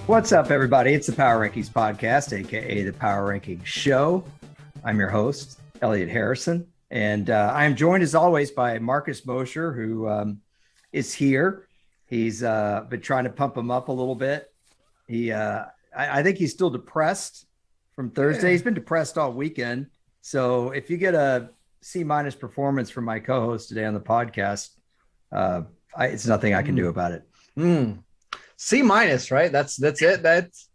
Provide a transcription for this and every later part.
What's up, everybody? It's the Power Rankings Podcast, aka the Power Rankings Show. I'm your host, Elliot Harrison, and I am joined, as always, by Marcus Mosher, who is here. He's been trying to pump him up a little bit. I think he's still depressed from Thursday. He's been depressed all weekend. So if you get a C- performance from my co-host today on the podcast, it's nothing I can do about it. C-, right? That's it. That's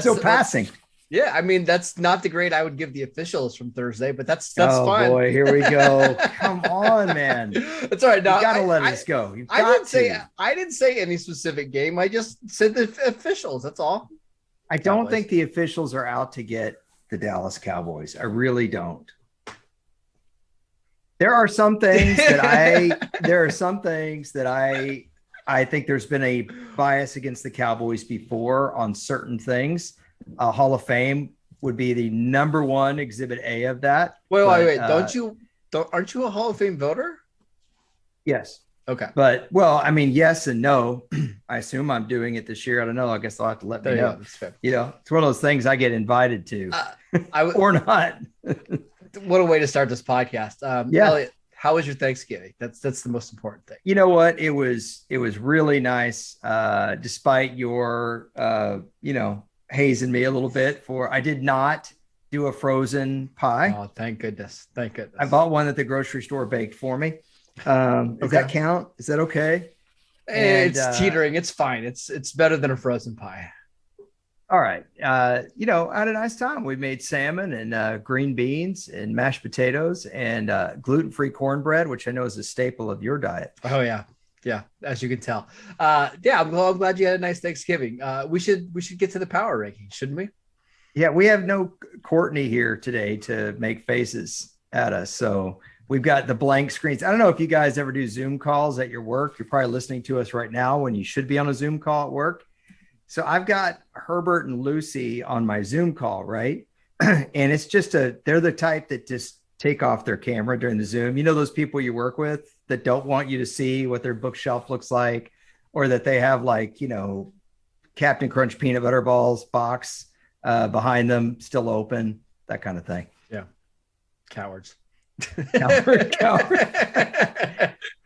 still passing. Yeah, I mean, that's not the grade I would give the officials from Thursday, but that's fine. Oh boy, here we go. Come on, man. It's all right. Now, you gotta let us go. I didn't say any specific game. I just said the officials. That's all. I don't think the officials are out to get the Dallas Cowboys. I really don't. There are some things that I think there's been a bias against the Cowboys before on certain things. Hall of Fame would be the number one exhibit A of that. Wait. Aren't you a Hall of Fame voter? Yes. Okay. But, well, I mean, yes and no. I assume I'm doing it this year. I don't know. I guess they'll have to let me know. That's fair. You know, it's one of those things I get invited to or not. What a way to start this podcast. Elliot, how was your Thanksgiving? That's the most important thing. You know what? It was really nice. Despite your, hazing me a little bit I did not do a frozen pie. Oh, thank goodness. I bought one that the grocery store baked for me. Does that count? Is that okay? It's teetering. It's fine. It's better than a frozen pie. All right. I had a nice time. We made salmon and green beans and mashed potatoes and gluten-free cornbread, which I know is a staple of your diet. Oh, yeah. Yeah, as you can tell. I'm glad you had a nice Thanksgiving. We should get to the power ranking, shouldn't we? Yeah, we have no Courtney here today to make faces at us. So we've got the blank screens. I don't know if you guys ever do Zoom calls at your work. You're probably listening to us right now when you should be on a Zoom call at work. So I've got Herbert and Lucy on my Zoom call, right? And it's just they're the type that just take off their camera during the Zoom. You know, those people you work with that don't want you to see what their bookshelf looks like, or that they have Captain Crunch peanut butter balls box behind them still open, that kind of thing. Yeah. Cowards. Coward.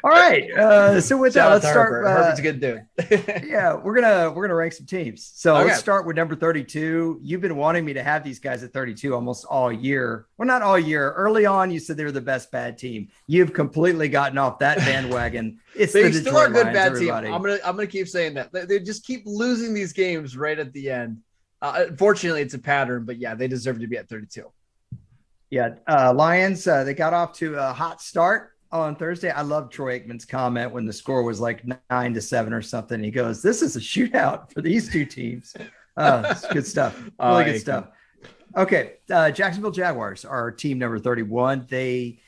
All right. So with that, let's start. Herbert's a good dude. Yeah, we're gonna rank some teams. So let's start with number 32. You've been wanting me to have these guys at 32 almost all year. Well, not all year. Early on, you said they were the best bad team. You've completely gotten off that bandwagon. It's they the still Detroit are a good Lions, bad everybody. team. I'm gonna keep saying that. They just keep losing these games right at the end. Unfortunately, it's a pattern, but yeah, they deserve to be at 32. Yeah, Lions, they got off to a hot start on Thursday. I love Troy Aikman's comment when the score was like 9-7 or something. He goes, "This is a shootout for these two teams." It's good stuff. Really good stuff. Okay, Jacksonville Jaguars are team number 31. They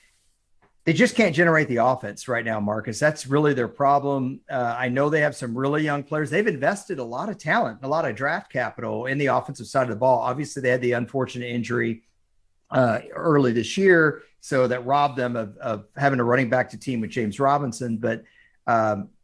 just can't generate the offense right now, Marcus. That's really their problem. I know they have some really young players. They've invested a lot of talent, a lot of draft capital in the offensive side of the ball. Obviously, they had the unfortunate injury early this year, so that robbed them of having a running back to team with James Robinson. But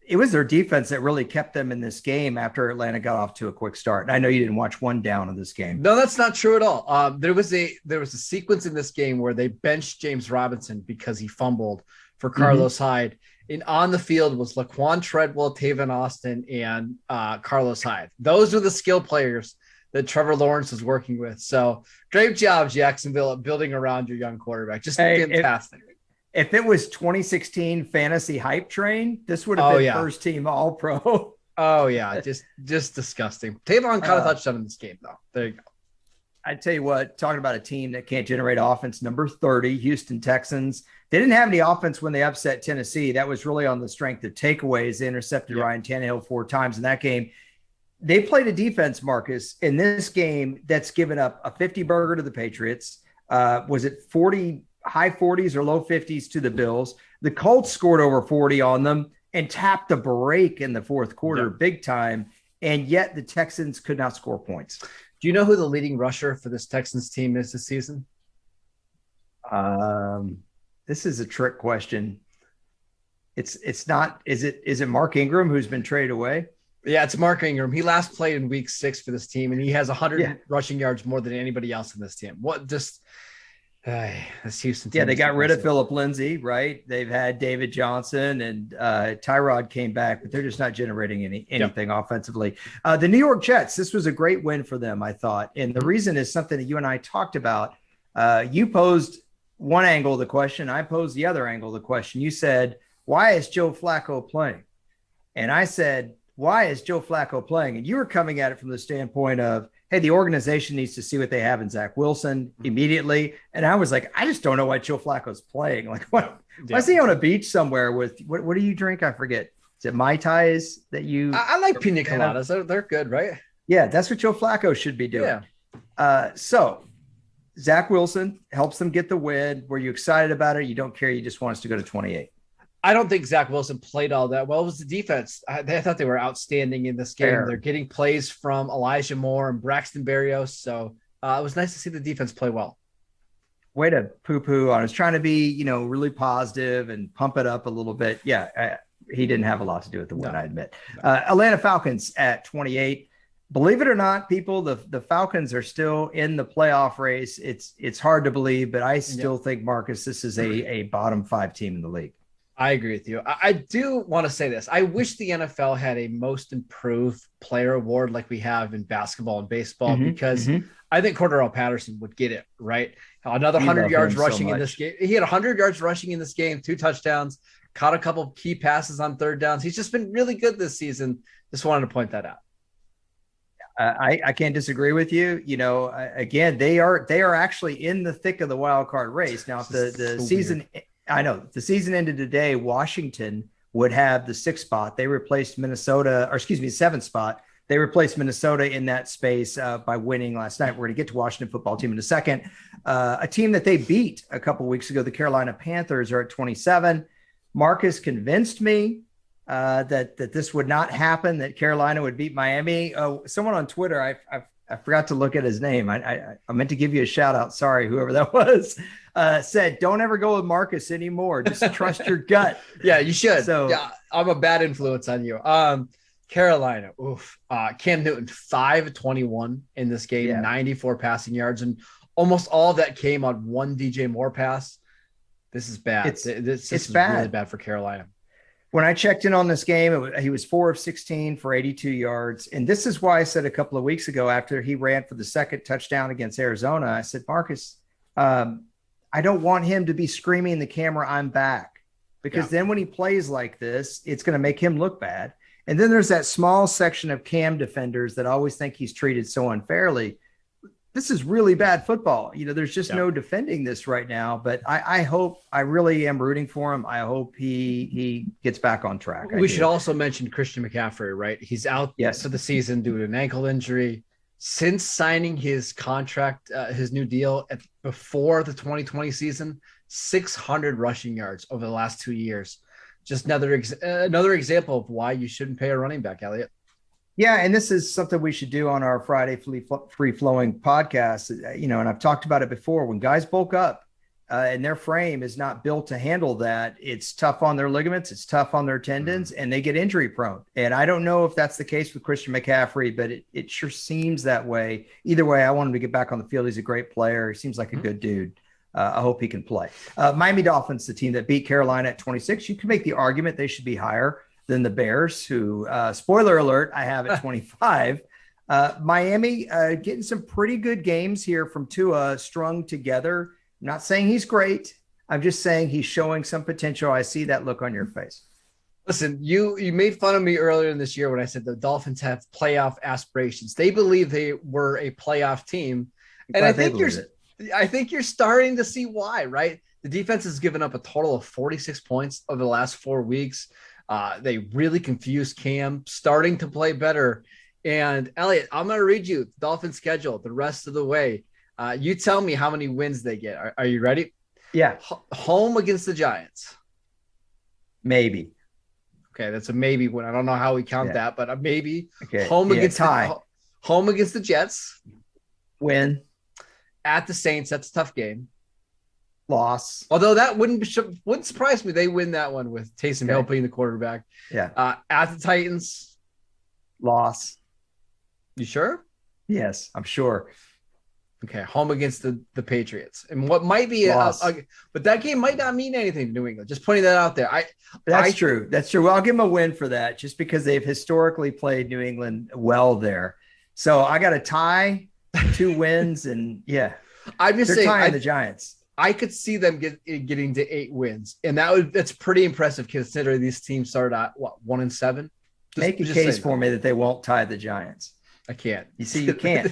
it was their defense that really kept them in this game after Atlanta got off to a quick start. And I know you didn't watch one down of this game. No, that's not true at all. There was a sequence in this game where they benched James Robinson because he fumbled for Carlos Hyde. And on the field was Laquan Treadwell, Tavon Austin, and Carlos Hyde. Those are the skill players that Trevor Lawrence is working with. So great job, Jacksonville, at building around your young quarterback. Just fantastic. If it was 2016 fantasy hype train, this would have been first team all pro. Oh yeah. Just disgusting. Tavon caught a touchdown in this game though. There you go. I tell you what, talking about a team that can't generate offense, number 30, Houston Texans. They didn't have any offense when they upset Tennessee. That was really on the strength of takeaways. They intercepted Ryan Tannehill 4 times in that game. They played a defense, Marcus, in this game that's given up a 50 burger to the Patriots. Was it 40, high 40s or low 50s to the Bills? The Colts scored over 40 on them and tapped the break in the fourth quarter big time. And yet the Texans could not score points. Do you know who the leading rusher for this Texans team is this season? This is a trick question. It's not, is it Mark Ingram who's been traded away? Yeah, it's Mark Ingram. He last played in week 6 for this team, and he has 100 rushing yards more than anybody else in this team. What just this Houston team? Yeah, they got rid of Philip Lindsay, right? They've had David Johnson, and Tyrod came back, but they're just not generating anything offensively. The New York Jets, this was a great win for them, I thought. And the reason is something that you and I talked about. You posed one angle of the question. I posed the other angle of the question. You said, why is Joe Flacco playing? And I said, why is Joe Flacco playing? And you were coming at it from the standpoint of, hey, the organization needs to see what they have in Zach Wilson immediately. And I was like, I just don't know why Joe Flacco's playing. Like, what? Why is he on a beach somewhere with, what do you drink? I forget. Is it Mai Tais that you? I like pina coladas. They're good, right? Yeah, that's what Joe Flacco should be doing. Yeah. So Zach Wilson helps them get the win. Were you excited about it? You don't care. You just want us to go to 28. I don't think Zach Wilson played all that well. It was the defense. I thought they were outstanding in this game. They're getting plays from Elijah Moore and Braxton Berrios. So it was nice to see the defense play well. Way to poo-poo on. I was trying to be, really positive and pump it up a little bit. Yeah, he didn't have a lot to do with the win, I admit. Atlanta Falcons at 28. Believe it or not, people, the Falcons are still in the playoff race. It's hard to believe, but I still think, Marcus, this is a bottom 5 team in the league. I agree with you. I do want to say this. I wish the NFL had a most improved player award like we have in basketball and baseball, because I think Cordarrelle Patterson would get it, right? Another 100 yards rushing in this game. He had 100 yards rushing in this game, 2 touchdowns, caught a couple of key passes on third downs. He's just been really good this season. Just wanted to point that out. I can't disagree with you. Again, they are actually in the thick of the wild card race. Now, if the season – I know the season ended today, Washington would have the 6th spot. They replaced Minnesota, or excuse me, 7th spot. They replaced Minnesota in that space by winning last night. We're going to get to Washington football team in a second. A team that they beat a couple of weeks ago, the Carolina Panthers, are at 27. Marcus convinced me that this would not happen, that Carolina would beat Miami. Someone on Twitter, I forgot to look at his name. I meant to give you a shout out. Sorry, whoever that was. Said, don't ever go with Marcus anymore. Just trust your gut. Yeah, you should. So yeah, I'm a bad influence on you. Carolina, Cam Newton, 5-21 in this game, 94 passing yards, and almost all of that came on one DJ Moore pass. This is bad. This is bad. Really bad for Carolina. When I checked in on this game, he was 4 of 16 for 82 yards. And this is why I said a couple of weeks ago, after he ran for the 2nd touchdown against Arizona, I said, Marcus, I don't want him to be screaming in the camera, I'm back. Because then when he plays like this, it's going to make him look bad. And then there's that small section of Cam defenders that always think he's treated so unfairly. This is really bad football. There's just no defending this right now. But I really am rooting for him. I hope he gets back on track. We should also mention Christian McCaffrey, right? He's out for the season due to an ankle injury. Since signing his contract, his new deal before the 2020 season, 600 rushing yards over the last 2 years. Just another example of why you shouldn't pay a running back, Elliot. Yeah, and this is something we should do on our Friday free-flowing podcast. And I've talked about it before. When guys bulk up and their frame is not built to handle that, it's tough on their ligaments, it's tough on their tendons, and they get injury prone. And I don't know if that's the case with Christian McCaffrey, but it sure seems that way. Either way, I want him to get back on the field. He's a great player. He seems like a good dude. I hope he can play. Miami Dolphins, the team that beat Carolina at 26. You can make the argument they should be higher than the Bears, who, spoiler alert, I have at 25. Miami getting some pretty good games here from Tua strung together. I'm not saying he's great. I'm just saying he's showing some potential. I see that look on your face. Listen, you made fun of me earlier in this year when I said the Dolphins have playoff aspirations. They believe they were a playoff team. And I think you're starting to see why, right? The defense has given up a total of 46 points over the last 4 weeks. They really confused Cam, starting to play better. And Elliot, I'm going to read you the Dolphins schedule the rest of the way. You tell me how many wins they get. Are you ready? Yeah. Home against the Giants. Maybe. Okay, that's a maybe win. I don't know how we count that, but a maybe. Okay. Home against the Jets. Win. At the Saints, that's a tough game. Loss. Although that wouldn't surprise me. They win that one with Taysom Hill being the quarterback. Yeah. At the Titans. Loss. You sure? Yes, I'm sure. Okay, home against the Patriots, and what might be but that game might not mean anything to New England. Just pointing that out there. That's true. That's true. Well, I'll give them a win for that, just because they've historically played New England well there. So I got a tie, 2 wins, and yeah, I'm just saying tying the Giants. I could see them getting to 8 wins, and that's pretty impressive considering these teams started at what, 1-7. Make a case for me that they won't tie the Giants. I can't. You see, you can't.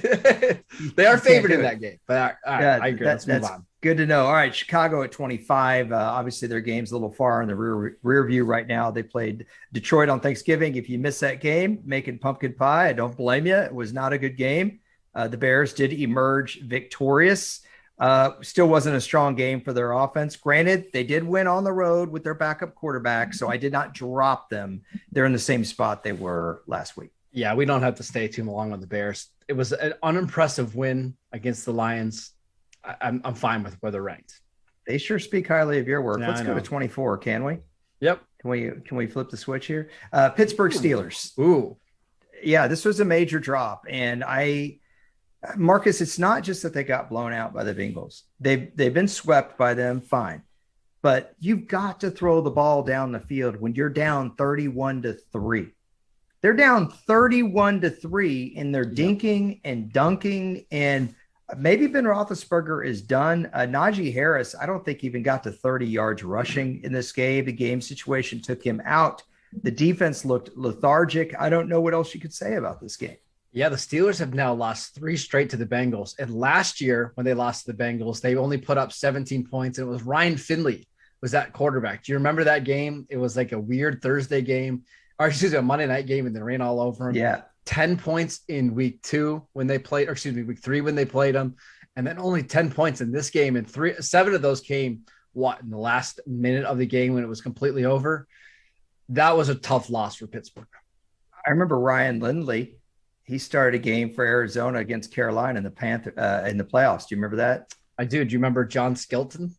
They are favored in that game, but I agree. Let's move on. Good to know. All right, Chicago at 25. Obviously, their game's a little far in the rear view right now. They played Detroit on Thanksgiving. If you missed that game, making pumpkin pie, I don't blame you. It was not a good game. The Bears did emerge victorious. Still wasn't a strong game for their offense. Granted, they did win on the road with their backup quarterback, so I did not drop them. They're in the same spot they were last week. Yeah, we don't have to stay too long on the Bears. It was an unimpressive win against the Lions. I'm fine with where they're ranked. They sure speak highly of your work. Yeah, Let's go to 24, can we? Yep. Can we flip the switch here? Pittsburgh Steelers. Ooh. Yeah, this was a major drop. And Marcus, it's not just that they got blown out by the Bengals. They've been swept by them, fine. But you've got to throw the ball down the field when you're down 31-3. They're down 31-3, and they're dinking and dunking, and maybe Ben Roethlisberger is done. Najee Harris, I don't think even got to 30 yards rushing in this game. The game situation took him out. The defense looked lethargic. I don't know what else you could say about this game. Yeah, the Steelers have now lost 3 straight to the Bengals. And last year, when they lost to the Bengals, they only put up 17 points, and it was Ryan Finley was that quarterback. Do you remember that game? It was like a weird Thursday game. Or excuse me, a Monday night game, and they ran all over him. Yeah. 10 points in week 2 when they played, or excuse me, week 3 when they played them. And then only 10 points in this game. And 7 of those came, in the last minute of the game when it was completely over. That was a tough loss for Pittsburgh. I remember Ryan Lindley. He started a game for Arizona against Carolina in the playoffs. Do you remember that? I do. Do you remember John Skelton?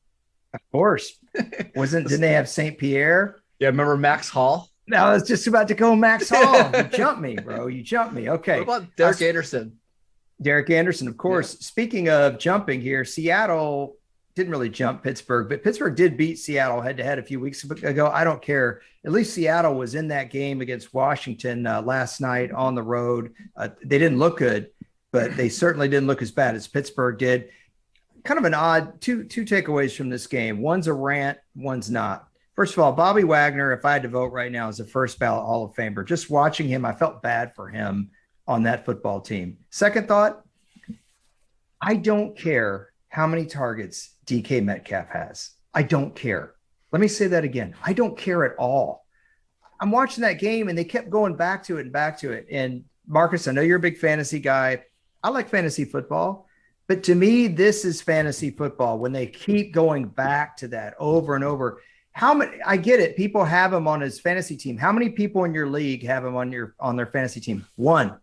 Of course. Didn't they have St. Pierre? Yeah, remember Max Hall? No, I was just about to go Max Hall. You jumped me, bro. You jumped me. Okay. What about Derek Anderson? Derek Anderson, of course. Yeah. Speaking of jumping here, Seattle didn't really jump Pittsburgh, but Pittsburgh did beat Seattle head-to-head a few weeks ago. I don't care. At least Seattle was in that game against Washington last night on the road. They didn't look good, but they certainly didn't look as bad as Pittsburgh did. Kind of an odd two takeaways from this game. One's a rant, one's not. First of all, Bobby Wagner, if I had to vote right now, is a first ballot Hall of Famer. Just watching him, I felt bad for him on that football team. Second thought, I don't care how many targets DK Metcalf has. I don't care. Let me say that again. I don't care at all. I'm watching that game, and they kept going back to it and back to it. And Marcus, I know you're a big fantasy guy. I like fantasy football. But to me, this is fantasy football when they keep going back to that over and over. How many? I get it. People have him on his fantasy team. How many people in your league have him on their fantasy team? 1.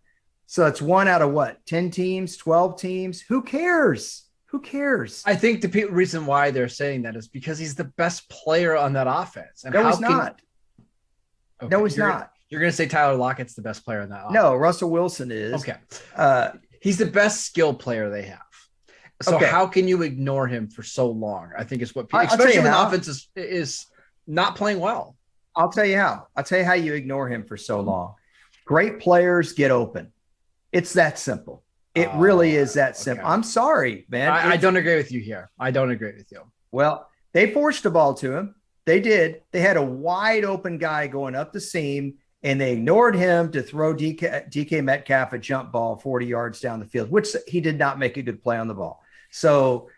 So it's 1 out of what? 10 teams, 12 teams? Who cares? Who cares? I think the reason why they're saying that is because he's the best player on that offense. And no, he's not. Okay. No, he's not. You're going to say Tyler Lockett's the best player on that offense. No, Russell Wilson is. Okay. He's the best skill player they have. So how can you ignore him for so long? I think is what people, especially when the offense is not playing well. I'll tell you how. I'll tell you how you ignore him for so long. Great players get open. It's that simple. It really is that simple. I'm sorry, man. I don't agree with you here. I don't agree with you. Well, they forced the ball to him. They did. They had a wide open guy going up the seam, and they ignored him to throw DK Metcalf a jump ball 40 yards down the field, which he did not make a good play on the ball. So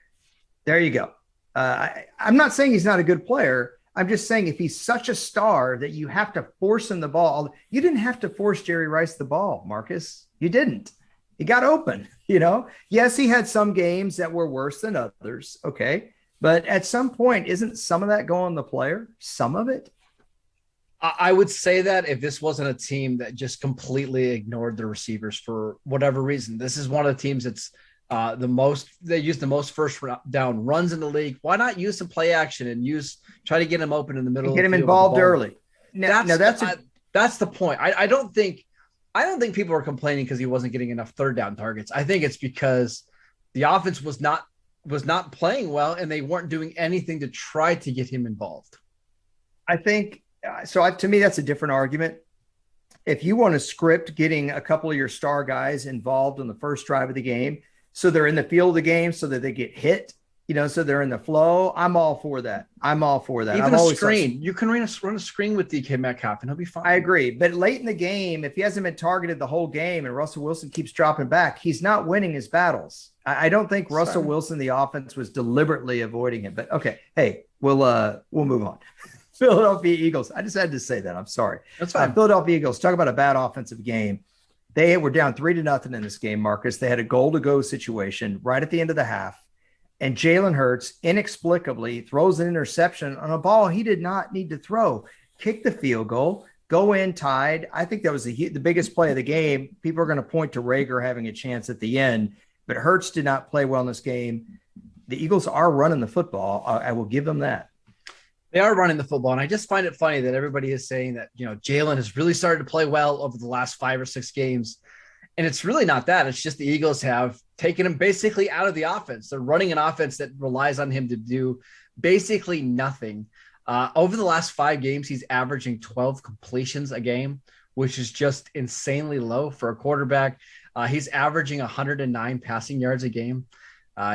there you go. I'm not saying he's not a good player. I'm just saying if he's such a star that you have to force him the ball, you didn't have to force Jerry Rice the ball, Marcus. You didn't. He got open, Yes, he had some games that were worse than others. Okay. But at some point, isn't some of that going on the player? Some of it? I would say that if this wasn't a team that just completely ignored the receivers for whatever reason, this is one of the teams that's they use the most first down runs in the league. Why not use some play action and try to get him open in the middle? Get him involved early. That's the point. I don't think I don't think people are complaining because he wasn't getting enough third down targets. I think it's because the offense was not playing well, and they weren't doing anything to try to get him involved. I think so. To me, that's a different argument. If you want to script getting a couple of your star guys involved in the first drive of the game, so they're in the field of the game, so that they get hit, so they're in the flow. I'm all for that. Even a screen. You can run a screen with DK Metcalf and he'll be fine. I agree. But late in the game, if he hasn't been targeted the whole game and Russell Wilson keeps dropping back, he's not winning his battles. I don't think Russell Wilson, the offense, was deliberately avoiding it. But okay, hey, we'll move on. Philadelphia Eagles. I just had to say that. I'm sorry. That's fine. Philadelphia Eagles, talk about a bad offensive game. They were down 3-0 in this game, Marcus. They had a goal-to-go situation right at the end of the half. And Jalen Hurts inexplicably throws an interception on a ball he did not need to throw. Kick the field goal, go in tied. I think that was the biggest play of the game. People are going to point to Rager having a chance at the end, but Hurts did not play well in this game. The Eagles are running the football. I will give them that. They are running the football, and I just find it funny that everybody is saying that, Jalen has really started to play well over the last 5 or 6 games. And it's really not that. It's just the Eagles have taken him basically out of the offense. They're running an offense that relies on him to do basically nothing. Over the last 5 games, he's averaging 12 completions a game, which is just insanely low for a quarterback. He's averaging 109 passing yards a game.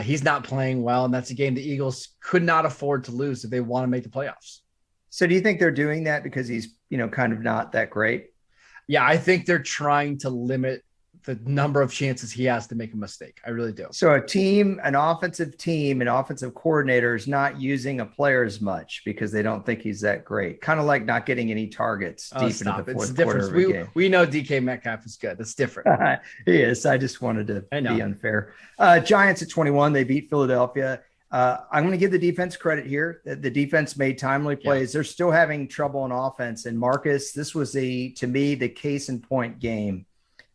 He's not playing well, and that's a game the Eagles could not afford to lose if they want to make the playoffs. So do you think they're doing that because he's, kind of not that great? Yeah, I think they're trying to limit the number of chances he has to make a mistake. I really do. So an offensive team, an offensive coordinator is not using a player as much because they don't think he's that great. Kind of like not getting any targets deep into the fourth quarter of the game. We know DK Metcalf is good. It's different. He is. I just wanted to be unfair. Giants at 21, they beat Philadelphia. I'm going to give the defense credit here. The defense made timely plays. Yeah. They're still having trouble on offense. And Marcus, this was to me, the case in point game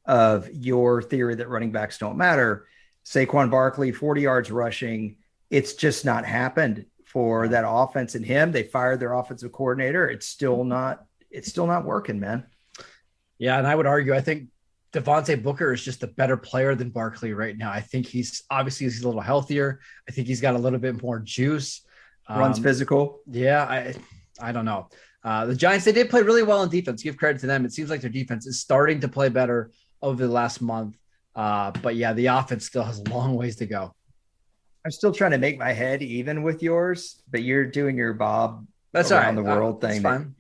of your theory that running backs don't matter. Saquon Barkley, 40 yards rushing. It's just not happened for that offense and him. They fired their offensive coordinator. It's still not working, man. Yeah. And I would argue, I think Devontae Booker is just a better player than Barkley right now. I think he's a little healthier. I think he's got a little bit more juice. Runs physical. Yeah. I don't know. The Giants, they did play really well in defense. Give credit to them. It seems like their defense is starting to play better over the last month. But yeah, the offense still has a long ways to go. I'm still trying to make my head even with yours, but you're doing your Bob that's around right. the world thing. Fine.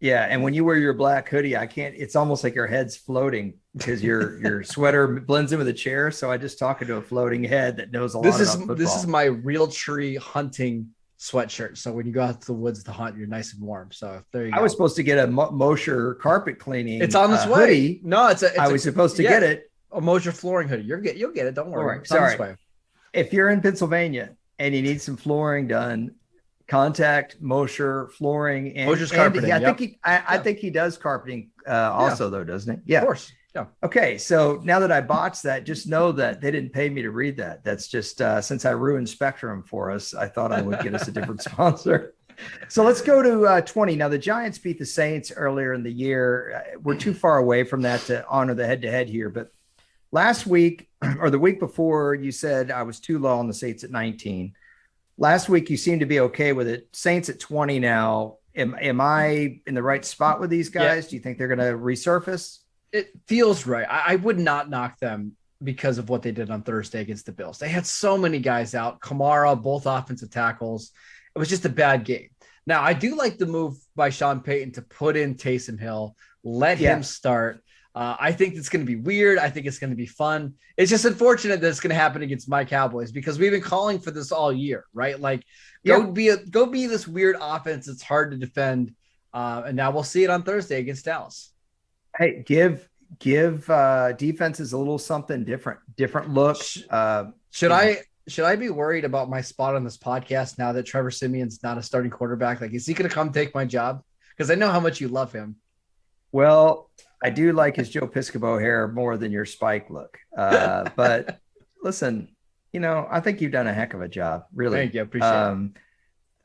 Yeah. And when you wear your black hoodie, it's almost like your head's floating because your sweater blends in with the chair. So I just talking to a floating head that knows a lot about football. This is my real tree hunting sweatshirt. So when you go out to the woods to hunt, you're nice and warm. So there you go. I was supposed to get a Mosher carpet cleaning. It's on this way. Hoodie. No, I was supposed to get it. A Mosher flooring hoodie. You'll get it. Don't worry. Right. Sorry. If you're in Pennsylvania and you need some flooring done, contact Mosher Flooring and Mosher's carpeting. Yeah, I think he does carpeting also though, doesn't he? Yeah. Of course. Yeah. Okay. So now that I botched that, just know that they didn't pay me to read that. That's just since I ruined Spectrum for us, I thought I would get us a different sponsor. So let's go to 20. Now the Giants beat the Saints earlier in the year. We're too far away from that to honor the head-to-head here. But last week or the week before, you said I was too low on the Saints at 19. Last week, you seemed to be okay with it. Saints at 20 now. Am I in the right spot with these guys? Yeah. Do you think they're going to resurface? It feels right. I would not knock them because of what they did on Thursday against the Bills. They had so many guys out. Kamara, both offensive tackles. It was just a bad game. Now, I do like the move by Sean Payton to put in Taysom Hill, let him start. I think it's going to be weird. I think it's going to be fun. It's just unfortunate that it's going to happen against my Cowboys because we've been calling for this all year, right? Like, go be this weird offense. It's hard to defend. And now we'll see it on Thursday against Dallas. Hey, give defenses a little something different look. Should I be worried about my spot on this podcast now that Trevor Siemian's not a starting quarterback? Like, is he going to come take my job? Because I know how much you love him. Well, I do like his Joe Piscopo hair more than your Spike look. But listen, I think you've done a heck of a job. Really. Thank you. Appreciate it.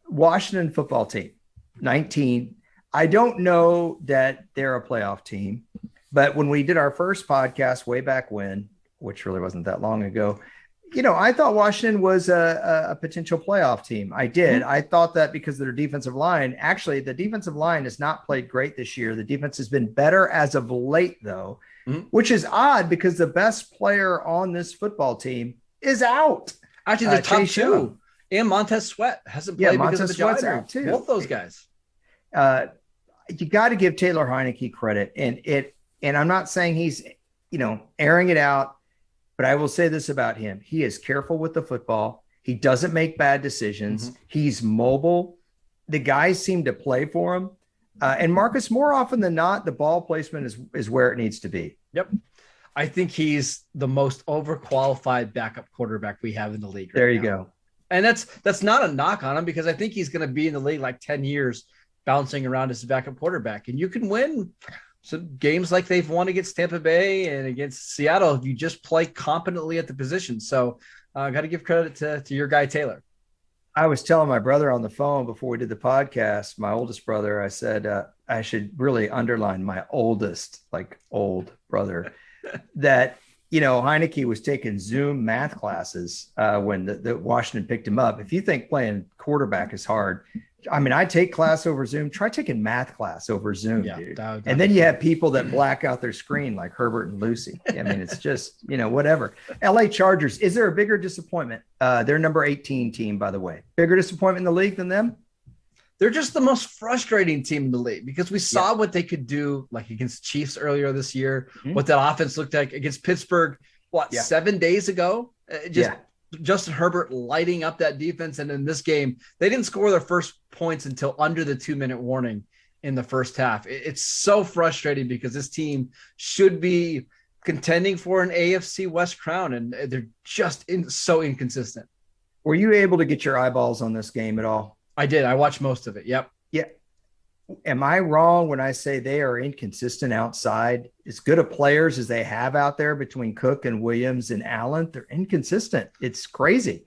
Washington football team, 19. I don't know that they're a playoff team. But when we did our first podcast way back when, which really wasn't that long ago, I thought Washington was a potential playoff team. I did. I thought that because of their defensive line. Actually, the defensive line has not played great this year. The defense has been better as of late, though, which is odd because the best player on this football team is out. Actually, the top two. And Montez Sweat hasn't played because of the Sweat's out too. Both those guys. You got to give Taylor Heineke credit, and I'm not saying he's airing it out, but I will say this about him: he is careful with the football. He doesn't make bad decisions. He's mobile. The guys seem to play for him, and Marcus, more often than not, the ball placement is where it needs to be. Yep. I think he's the most overqualified backup quarterback we have in the league. There you go. And that's not a knock on him because I think he's going to be in the league like 10 years bouncing around as a backup quarterback. And you can win some games like they've won against Tampa Bay and against Seattle if you just play competently at the position. So I got to give credit to your guy, Taylor. I was telling my brother on the phone before we did the podcast, my oldest brother, I said, I should really underline my oldest, like old brother, that Heineke was taking Zoom math classes when the Washington picked him up. If you think playing quarterback is hard, I mean, I take class over Zoom. Try taking math class over Zoom, dude. And then you have people that black out their screen like Herbert and Lucy. I mean, it's just, whatever. LA Chargers, is there a bigger disappointment? They're number 18 team, by the way. Bigger disappointment in the league than them? They're just the most frustrating team in the league because we saw what they could do, like against Chiefs earlier this year, what that offense looked like against Pittsburgh, 7 days ago? Justin Herbert lighting up that defense. And in this game, they didn't score their first points until under the 2-minute warning in the first half. It's so frustrating because this team should be contending for an AFC West crown, and they're just so inconsistent. Were you able to get your eyeballs on this game at all? I did. I watched most of it. Yep. Yeah. Am I wrong when I say they are inconsistent outside? As good of players as they have out there between Cook and Williams and Allen, they're inconsistent. It's crazy.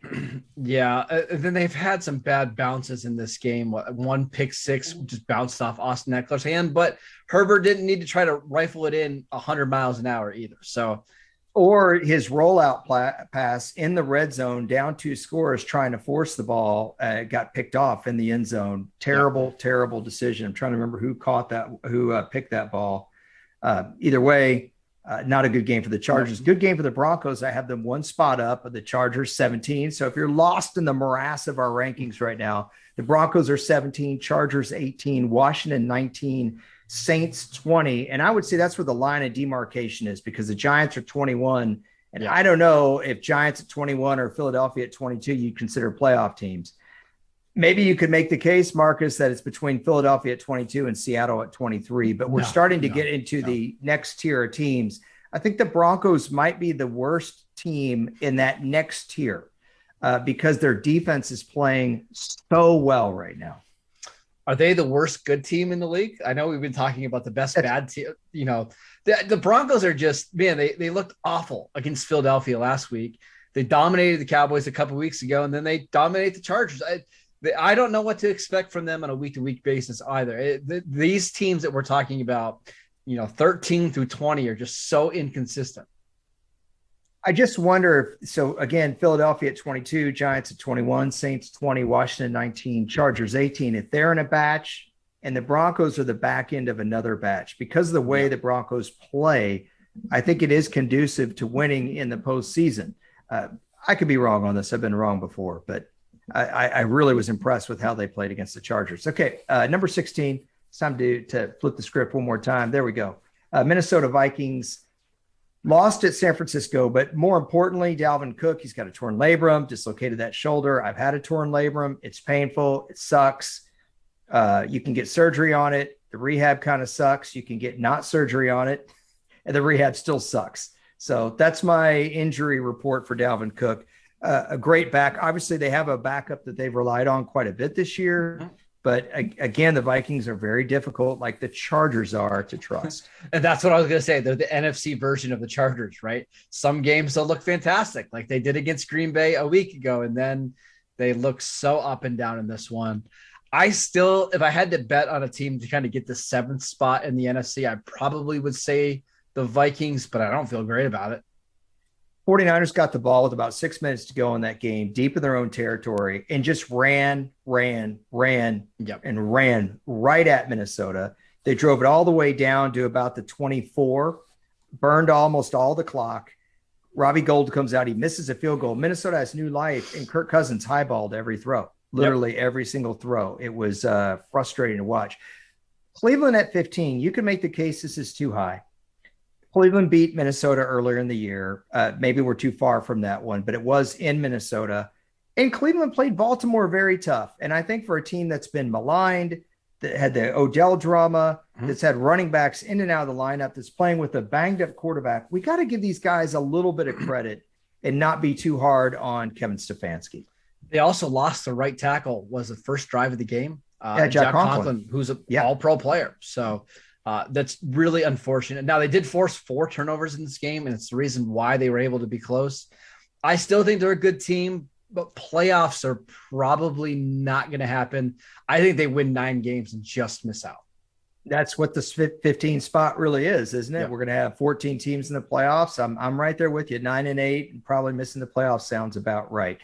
Yeah. Then they've had some bad bounces in this game. One pick six just bounced off Austin Eckler's hand, but Herbert didn't need to try to rifle it in 100 miles an hour either. So, or his rollout pass in the red zone down 2 scores trying to force the ball got picked off in the end zone. Terrible decision. I'm trying to remember who picked that ball. Either way, not a good game for the Chargers. Good game for the Broncos. I have them 1 spot up of the Chargers 17. So if you're lost in the morass of our rankings right now, the Broncos are 17, Chargers 18, Washington 19, Saints 20. And I would say that's where the line of demarcation is because the Giants are 21. And I don't know if Giants at 21 or Philadelphia at 22, you consider playoff teams. Maybe you could make the case, Marcus, that it's between Philadelphia at 22 and Seattle at 23, but we're starting to get into the next tier of teams. I think the Broncos might be the worst team in that next tier because their defense is playing so well right now. Are they the worst good team in the league? I know we've been talking about the best bad team. The Broncos are just, man, they looked awful against Philadelphia last week. They dominated the Cowboys a couple of weeks ago, and then they dominate the Chargers. I don't know what to expect from them on a week-to-week basis either. These teams that we're talking about, 13 through 20 are just so inconsistent. I just wonder so again, Philadelphia at 22, Giants at 21, Saints 20, Washington 19, Chargers 18. If they're in a batch and the Broncos are the back end of another batch, because of the way the Broncos play, I think it is conducive to winning in the postseason. I could be wrong on this. I've been wrong before, but I really was impressed with how they played against the Chargers. Okay, number 16. It's time to flip the script one more time. There we go. Minnesota Vikings lost at San Francisco, but more importantly, Dalvin Cook, he's got a torn labrum, dislocated that shoulder. I've had a torn labrum. It's painful. It sucks. You can get surgery on it. The rehab kind of sucks. You can get not surgery on it, and the rehab still sucks. So that's my injury report for Dalvin Cook. A great back. Obviously, they have a backup that they've relied on quite a bit this year. But again, the Vikings are very difficult, like the Chargers are, to trust. And that's what I was going to say. They're the NFC version of the Chargers, right? Some games they'll look fantastic, like they did against Green Bay a week ago, and then they look so up and down in this one. If I had to bet on a team to kind of get the 7th spot in the NFC, I probably would say the Vikings, but I don't feel great about it. 49ers got the ball with about 6 minutes to go in that game, deep in their own territory, and just ran and ran right at Minnesota. They drove it all the way down to about the 24, burned almost all the clock. Robbie Gould comes out. He misses a field goal. Minnesota has new life, and Kirk Cousins highballed every throw, literally every single throw. It was frustrating to watch. Cleveland at 15, you can make the case this is too high. Cleveland beat Minnesota earlier in the year. Maybe we're too far from that one, but it was in Minnesota. And Cleveland played Baltimore very tough. And I think for a team that's been maligned, that had the Odell drama, that's had running backs in and out of the lineup, that's playing with a banged up quarterback, we got to give these guys a little bit of credit and not be too hard on Kevin Stefanski. They also lost the right tackle, was the first drive of the game. Jack Conklin, who's an all-pro player. So that's really unfortunate. Now, they did force 4 turnovers in this game, and it's the reason why they were able to be close. I still think they're a good team, but playoffs are probably not going to happen. I think they win 9 games and just miss out. That's what the 15 spot really is, isn't it? Yeah. We're going to have 14 teams in the playoffs. I'm right there with you. 9 and 8, and probably missing the playoffs sounds about right.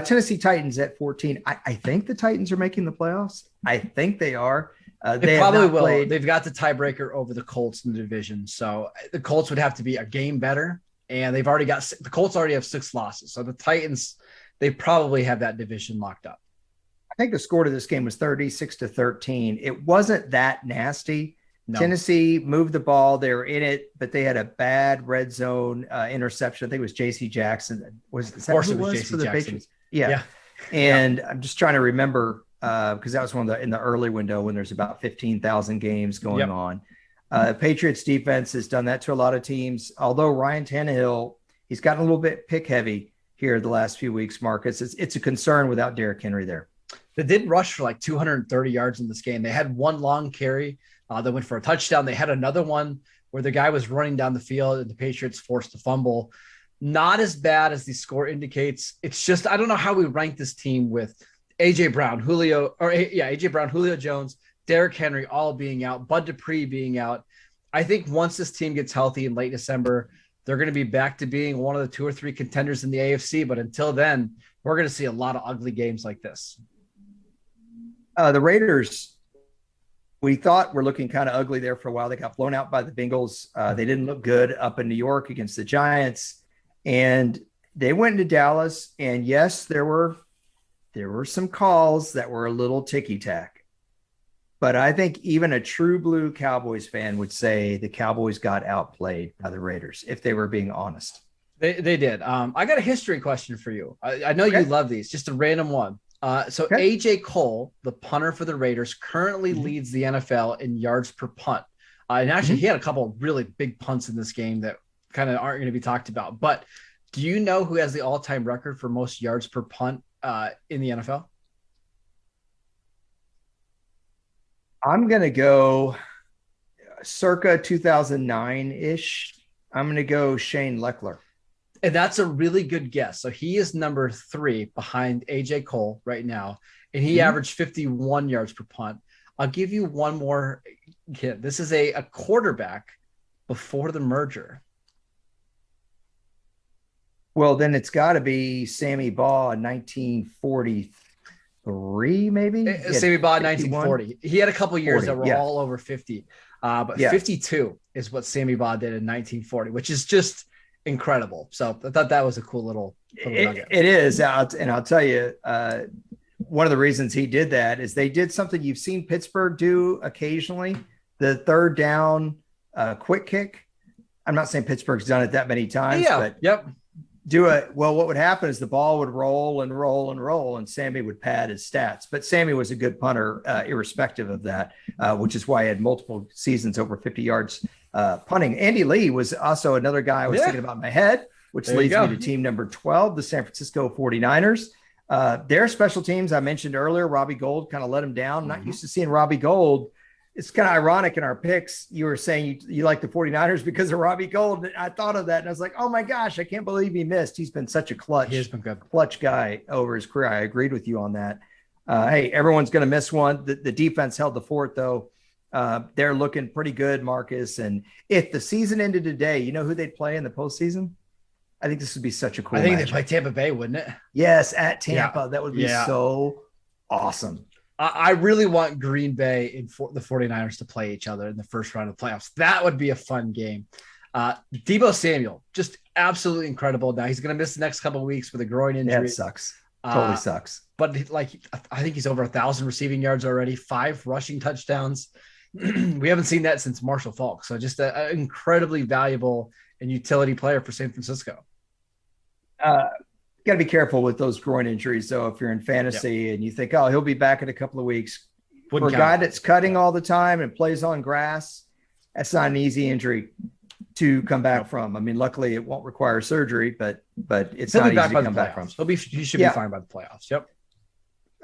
Tennessee Titans at 14. I think the Titans are making the playoffs. I think they are. They probably will. They've got the tiebreaker over the Colts in the division. So the Colts would have to be a game better, and they've already got – the Colts already have 6 losses. So the Titans – they probably have that division locked up. I think the score to this game was 36-13. It wasn't that nasty. No. Tennessee moved the ball. They were in it, but they had a bad red zone interception. I think it was J.C. Jackson. Of course it was J.C. Jackson. Patriots? Yeah. And I'm just trying to remember because that was one of in the early window when there's about 15,000 games going on. Patriots defense has done that to a lot of teams. Although Ryan Tannehill, he's gotten a little bit pick heavy here the last few weeks, Marcus. It's a concern without Derrick Henry there. They did rush for like 230 yards in this game. They had one long carry that went for a touchdown. They had another one where the guy was running down the field and the Patriots forced a fumble. Not as bad as the score indicates. It's just, I don't know how we rank this team with AJ Brown, AJ Brown, Julio Jones, Derrick Henry all being out, Bud Dupree being out. I think once this team gets healthy in late December, they're going to be back to being one of the 2 or 3 contenders in the AFC. But until then, we're going to see a lot of ugly games like this. The Raiders, we thought were looking kind of ugly there for a while. They got blown out by the Bengals. They didn't look good up in New York against the Giants. And they went into Dallas. And yes, there were some calls that were a little ticky-tack. But I think even a true blue Cowboys fan would say the Cowboys got outplayed by the Raiders, if they were being honest. They did. I got a history question for you. I know you love these, just a random one. AJ Cole, the punter for the Raiders, currently leads the NFL in yards per punt. And actually, he had a couple of really big punts in this game that kind of aren't going to be talked about. But do you know who has the all-time record for most yards per punt in the NFL? I'm going to go circa 2009-ish. I'm going to go Shane Leckler. And that's a really good guess. So he is number 3 behind AJ Cole right now. And he averaged 51 yards per punt. I'll give you one more hint. This is a quarterback before the merger. Well, then it's got to be Sammy Baugh in 1943, maybe? Sammy Baugh in 1940. He had a couple years that were all over 50. But 52 is what Sammy Baugh did in 1940, which is just incredible. So I thought that was a cool little nugget. It is. And I'll tell you, one of the reasons he did that is they did something you've seen Pittsburgh do occasionally, the third down quick kick. I'm not saying Pittsburgh's done it that many times, but what would happen is the ball would roll and roll and roll, and Sammy would pad his stats. But Sammy was a good punter, irrespective of that, which is why he had multiple seasons over 50 yards punting. Andy Lee was also another guy I was thinking about in my head, which leads me to team number 12, the San Francisco 49ers. Their special teams, I mentioned earlier, Robbie Gould kind of let him down. Not used to seeing Robbie Gould. It's kind of ironic in our picks. You were saying you like the 49ers because of Robbie Gould. I thought of that and I was like, oh my gosh, I can't believe he missed. He's been such a clutch guy over his career. I agreed with you on that. Hey, everyone's going to miss one. The defense held the fort though. They're looking pretty good, Marcus. And if the season ended today, you know who they'd play in the postseason? I think this would be such a cool I think matchup. they play Tampa Bay, wouldn't it? Yes, at Tampa. Yeah. That would be so awesome. I really want Green Bay and the 49ers to play each other in the first round of the playoffs. That would be a fun game. Deebo Samuel, just absolutely incredible. Now he's going to miss the next couple of weeks with a groin injury. Yeah, it sucks. Totally sucks. But like, I think he's over 1,000 receiving yards already, 5 rushing touchdowns. We haven't seen that since Marshall Faulk. So just an incredibly valuable and utility player for San Francisco. Got to be careful with those groin injuries. So if you're in fantasy and you think, oh, he'll be back in a couple of weeks, for a guy that's cutting all the time and plays on grass, that's not an easy injury to come back from. I mean, luckily it won't require surgery, but it's not easy to come back from. He should be fine by the playoffs. Yep.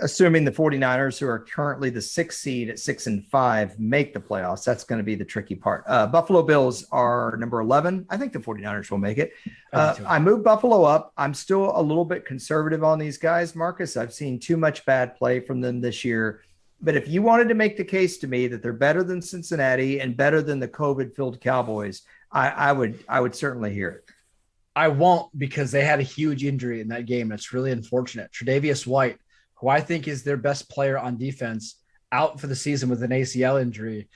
Assuming the 49ers, who are currently the 6th seed at 6-5, make the playoffs, that's going to be the tricky part. Buffalo Bills are number 11. I think the 49ers will make it. I moved Buffalo up. I'm still a little bit conservative on these guys, Marcus. I've seen too much bad play from them this year. But if you wanted to make the case to me that they're better than Cincinnati and better than the COVID-filled Cowboys, I would certainly hear it. I won't, because they had a huge injury in that game. It's really unfortunate. Tre'Davious White, who I think is their best player on defense, out for the season with an ACL injury.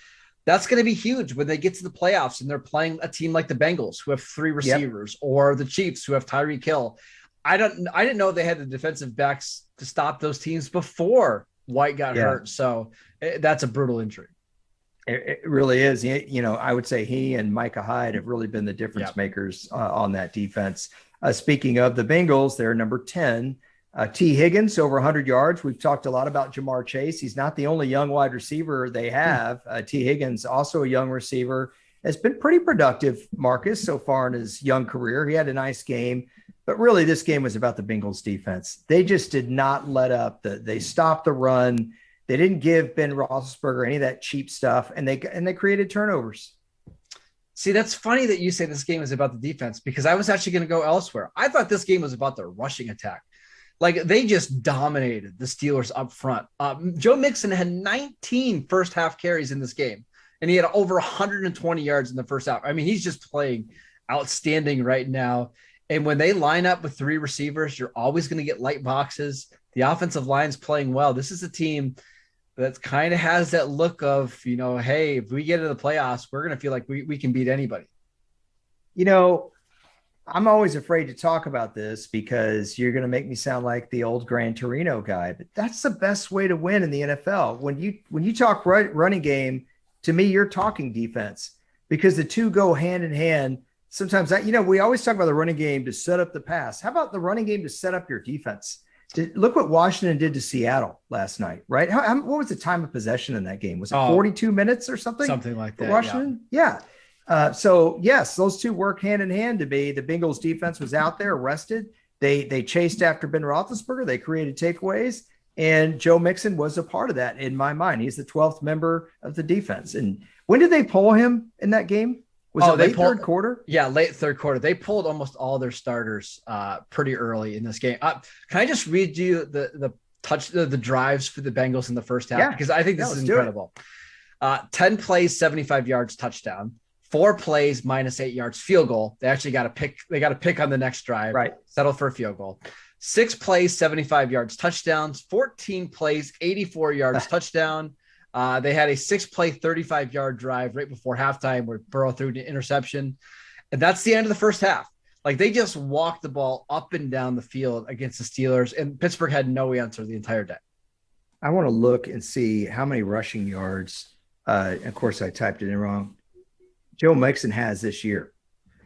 That's going to be huge when they get to the playoffs and they're playing a team like the Bengals, who have 3 receivers, or the Chiefs, who have Tyreek Hill. I didn't know they had the defensive backs to stop those teams before White got hurt. So that's a brutal injury. It really is. You know, I would say he and Micah Hyde have really been the difference makers on that defense. Speaking of the Bengals, they're number 10. T. Higgins, over 100 yards. We've talked a lot about Jamar Chase. He's not the only young wide receiver they have. T. Higgins, also a young receiver, has been pretty productive, Marcus, so far in his young career. He had a nice game. But really, this game was about the Bengals defense. They just did not let up. They stopped the run. They didn't give Ben Roethlisberger any of that cheap stuff, and they created turnovers. See, that's funny that you say this game is about the defense, because I was actually going to go elsewhere. I thought this game was about the rushing attack. Like, they just dominated the Steelers up front. Joe Mixon had 19 first half carries in this game, and he had over 120 yards in the first half. I mean, he's just playing outstanding right now. And when they line up with 3 receivers, you're always going to get light boxes. The offensive line's playing well. This is a team that kind of has that look of, you know, hey, if we get into the playoffs, we're going to feel like we can beat anybody. You know, I'm always afraid to talk about this because you're going to make me sound like the old Gran Torino guy, but that's the best way to win in the NFL. When you talk running game, to me, you're talking defense, because the two go hand in hand. Sometimes we always talk about the running game to set up the pass. How about the running game to set up your defense? Look what Washington did to Seattle last night, right? What was the time of possession in that game? Was it 42 minutes or something? Something like that. Washington? Yeah. So yes, those two work hand in hand to be. The Bengals defense was out there, rested. They chased after Ben Roethlisberger. They created takeaways, and Joe Mixon was a part of that in my mind. He's the 12th member of the defense. And when did they pull him in that game? Was it late third quarter? Yeah, late third quarter. They pulled almost all their starters pretty early in this game. Can I just read you the drives for the Bengals in the first half? Because I think this is incredible. 10 plays, 75 yards, touchdown. 4 plays, -8 yards, field goal. They actually got a pick. They got a pick on the next drive. Right. Settle for a field goal. 6 plays, 75 yards, touchdowns. 14 plays, 84 yards, touchdown. They had a 6-play, 35-yard drive right before halftime where Burrow threw an interception. And that's the end of the first half. Like, they just walked the ball up and down the field against the Steelers, and Pittsburgh had no answer the entire day. I want to look and see how many rushing yards. Of course, I typed it in wrong. Joe Mixon has this year.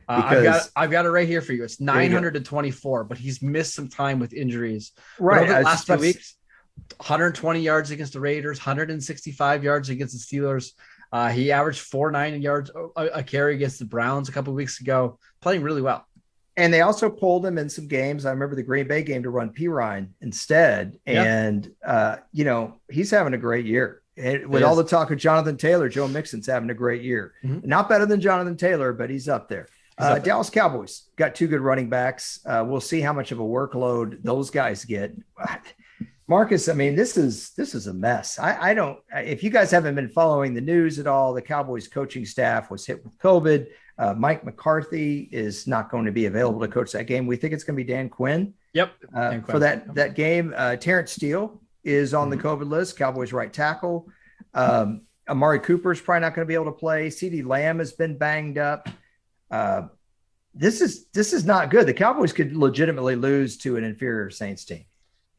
I've got it right here for you. It's 924, but he's missed some time with injuries. Right. Over the last 2 weeks, 120 yards against the Raiders, 165 yards against the Steelers. He averaged 4.9 yards a carry against the Browns a couple of weeks ago, playing really well. And they also pulled him in some games. I remember the Green Bay game to run Pirine instead. And, he's having a great year. With all the talk of Jonathan Taylor, Joe Mixon's having a great year. Mm-hmm. Not better than Jonathan Taylor, but he's up there. Dallas Cowboys got 2 good running backs. We'll see how much of a workload those guys get. Marcus, I mean, this is a mess. I don't, if you guys haven't been following the news at all, the Cowboys coaching staff was hit with COVID. Mike McCarthy is not going to be available to coach that game. We think it's going to be Dan Quinn. Yep. For that game. Terrence Steele is on the COVID list, Cowboys right tackle. Amari Cooper is probably not going to be able to play. CeeDee Lamb has been banged up. This is not good. The Cowboys could legitimately lose to an inferior Saints team.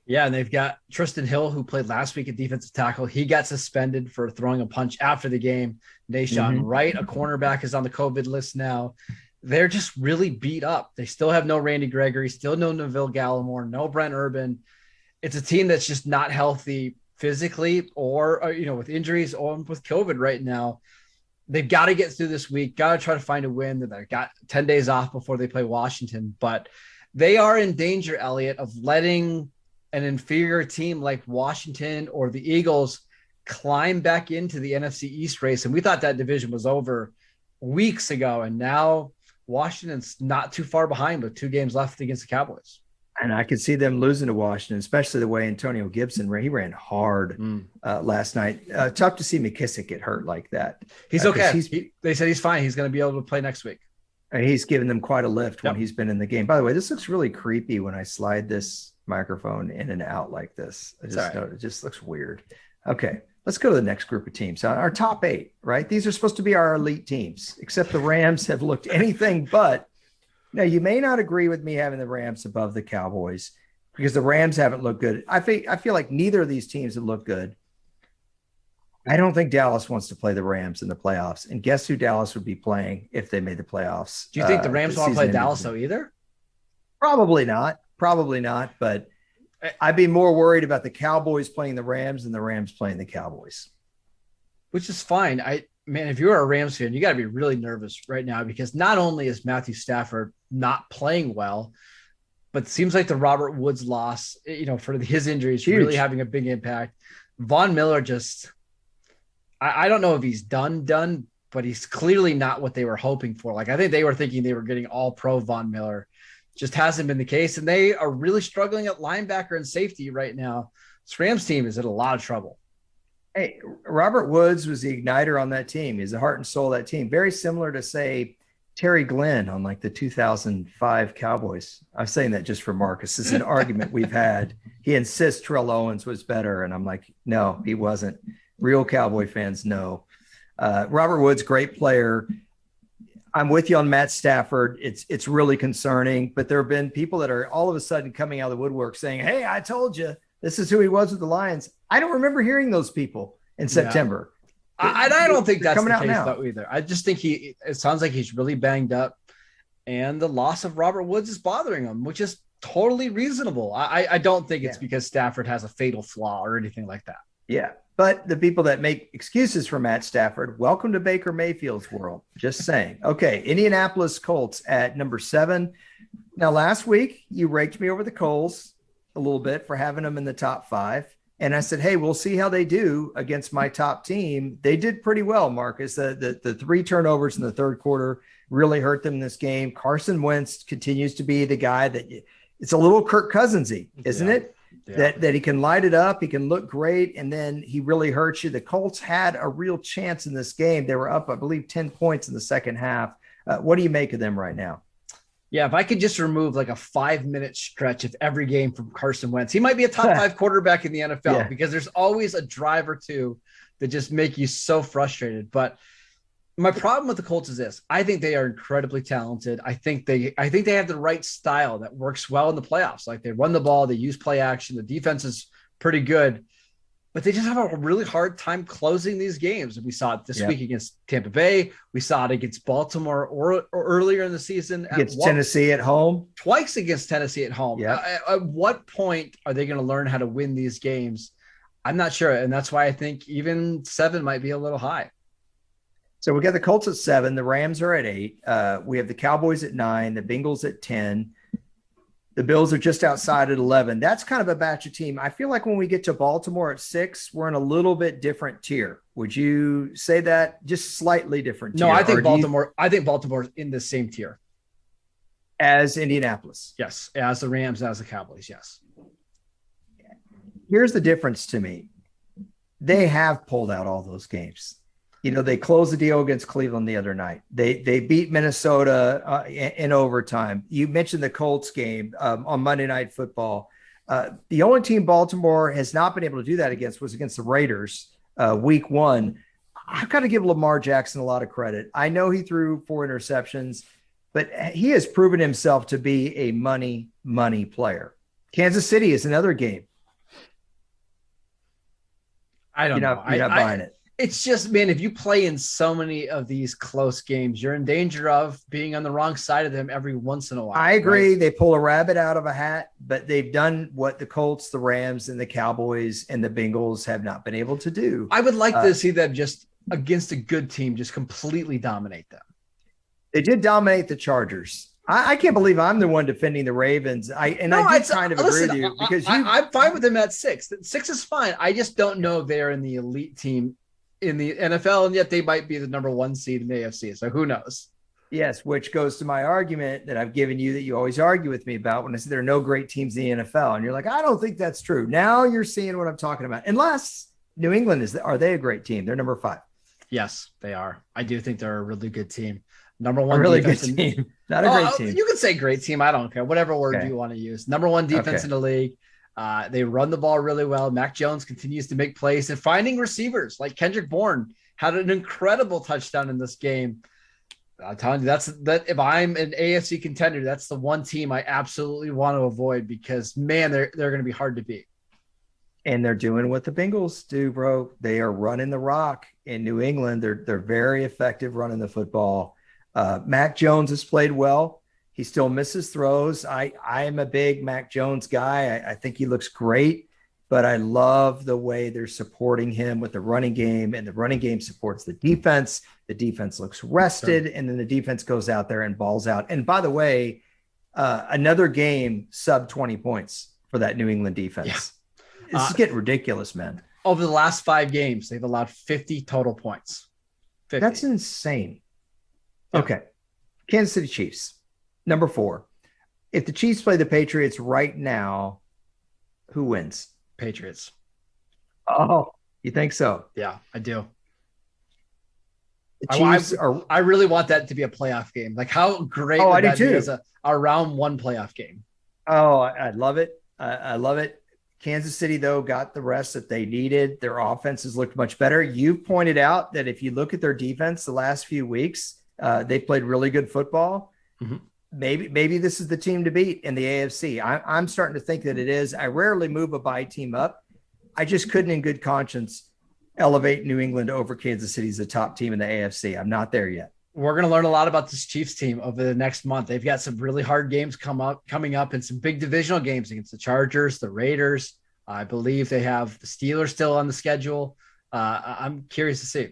Yeah, and they've got Tristan Hill, who played last week at defensive tackle. He got suspended for throwing a punch after the game. Nashawn Wright, a cornerback, is on the COVID list now. They're just really beat up. They still have no Randy Gregory, still no Neville Gallimore, no Brent Urban. It's a team that's just not healthy physically or with injuries or with COVID right now. They've got to get through this week, got to try to find a win. They've got 10 days off before they play Washington, but they are in danger, Elliot, of letting an inferior team like Washington or the Eagles climb back into the NFC East race. And we thought that division was over weeks ago. And now Washington's not too far behind with 2 games left against the Cowboys. And I could see them losing to Washington, especially the way Antonio Gibson ran. He ran hard last night. Tough to see McKissick get hurt like that. He's okay. They said he's fine. He's going to be able to play next week. And he's given them quite a lift when he's been in the game. By the way, this looks really creepy when I slide this microphone in and out like this. It just looks weird. Okay, let's go to the next group of teams. Our top 8, right? These are supposed to be our elite teams, except the Rams have looked anything but. Now, you may not agree with me having the Rams above the Cowboys because the Rams haven't looked good. I feel like neither of these teams have looked good. I don't think Dallas wants to play the Rams in the playoffs. And guess who Dallas would be playing if they made the playoffs? Do you think the Rams want to play Dallas though either? Probably not. But I'd be more worried about the Cowboys playing the Rams than the Rams playing the Cowboys. Which is fine. Man, if you're a Rams fan, you got to be really nervous right now because not only is Matthew Stafford not playing well, but it seems like the Robert Woods loss, for his injuries, really having a big impact. Von Miller I don't know if he's done, but he's clearly not what they were hoping for. Like, I think they were thinking they were getting all pro Von Miller. Just hasn't been the case. And they are really struggling at linebacker and safety right now. This Rams team is in a lot of trouble. Hey, Robert Woods was the igniter on that team. He's the heart and soul of that team. Very similar to, say, Terry Glenn on like the 2005 Cowboys. I'm saying that just for Marcus. This is an argument we've had. He insists Terrell Owens was better. And I'm like, no, he wasn't. Real Cowboy fans know. Robert Woods, great player. I'm with you on Matt Stafford. It's really concerning, but there have been people that are all of a sudden coming out of the woodwork saying, hey, I told you this is who he was with the Lions. I don't remember hearing those people in September. I don't think that's the case though either. I just think it sounds like he's really banged up and the loss of Robert Woods is bothering him, which is totally reasonable. I don't think it's because Stafford has a fatal flaw or anything like that. Yeah. But the people that make excuses for Matt Stafford, welcome to Baker Mayfield's world. Just saying. Okay, Indianapolis Colts at number 7. Now, last week, you raked me over the coals a little bit for having them in the top 5. And I said, hey, we'll see how they do against my top team. They did pretty well, Marcus. The 3 turnovers in the third quarter really hurt them in this game. Carson Wentz continues to be the guy that it's a little Kirk Cousins-y, isn't it? Yeah. That he can light it up. He can look great. And then he really hurts you. The Colts had a real chance in this game. They were up, I believe, 10 points in the second half. What do you make of them right now? Yeah, if I could just remove like a 5-minute stretch of every game from Carson Wentz, he might be a top 5 quarterback in the NFL because there's always a drive or two that just make you so frustrated. But my problem with the Colts is this. I think they are incredibly talented. I think they have the right style that works well in the playoffs. Like they run the ball, they use play action. The defense is pretty good, but they just have a really hard time closing these games. And we saw it this week against Tampa Bay. We saw it against Baltimore or earlier in the season. Against Tennessee at home. Twice against Tennessee at home. Yeah. At what point are they going to learn how to win these games? I'm not sure. And that's why I think even 7 might be a little high. So we got the Colts at 7. The Rams are at 8. We have the Cowboys at 9. The Bengals at 10. The Bills are just outside at 11. That's kind of a batch of team. I feel like when we get to Baltimore at 6, we're in a little bit different tier. Would you say that? Just slightly different tier? No, I think Baltimore's in the same tier as Indianapolis. Yes, as the Rams, as the Cowboys. Yes. Here's the difference to me. They have pulled out all those games. They closed the deal against Cleveland the other night. They beat Minnesota in overtime. You mentioned the Colts game on Monday Night Football. The only team Baltimore has not been able to do that against was against the Raiders week 1. I've got to give Lamar Jackson a lot of credit. I know he threw 4 interceptions, but he has proven himself to be a money player. Kansas City is another game. I don't know. You're not buying it. It's just, man, if you play in so many of these close games, you're in danger of being on the wrong side of them every once in a while. I agree. Right? They pull a rabbit out of a hat, but they've done what the Colts, the Rams, and the Cowboys and the Bengals have not been able to do. I would like to see them just against a good team, just completely dominate them. They did dominate the Chargers. I can't believe I'm the one defending the Ravens. I agree with you because I'm fine with them at 6. 6 is fine. I just don't know if they're in the elite team in the NFL, and yet they might be the number 1 seed in the AFC. So who knows? Yes, which goes to my argument that I've given you that you always argue with me about when I say there are no great teams in the NFL. And you're like, I don't think that's true. Now you're seeing what I'm talking about. Unless New England are they a great team? They're number 5. Yes, they are. I do think they're a really good team. Number 1 really good team. Not a great team. You can say great team. I don't care. Whatever word you want to use. Number 1 defense in the league. They run the ball really well. Mac Jones continues to make plays and finding receivers like Kendrick Bourne had an incredible touchdown in this game. I'm telling you, that if I'm an AFC contender, that's the one team I absolutely want to avoid because, man, they're going to be hard to beat. And they're doing what the Bengals do, bro. They are running the rock in New England. They're very effective running the football. Mac Jones has played well. He still misses throws. I am a big Mac Jones guy. I think he looks great, but I love the way they're supporting him with the running game, and the running game supports the defense. The defense looks rested, and then the defense goes out there and balls out. And by the way, another game sub 20 points for that New England defense. Yeah. This is getting ridiculous, man. Over the last 5 games, they've allowed 50 total points. 50. That's insane. Yeah. Okay. Kansas City Chiefs, number 4. If the Chiefs play the Patriots right now, who wins? Patriots. Oh, you think so? Yeah, I do. The Chiefs I really want that to be a playoff game. Like, how great would that be as a round 1 playoff game? Oh, I love it. I love it. Kansas City, though, got the rest that they needed. Their offenses looked much better. You pointed out that if you look at their defense the last few weeks, they played really good football. Mm-hmm. Maybe this is the team to beat in the AFC. I'm starting to think that it is. I rarely move a bye team up. I just couldn't in good conscience elevate New England over Kansas City as a top team in the AFC. I'm not there yet. We're going to learn a lot about this Chiefs team over the next month. They've got some really hard games coming up and some big divisional games against the Chargers, the Raiders. I believe they have the Steelers still on the schedule. I'm curious to see.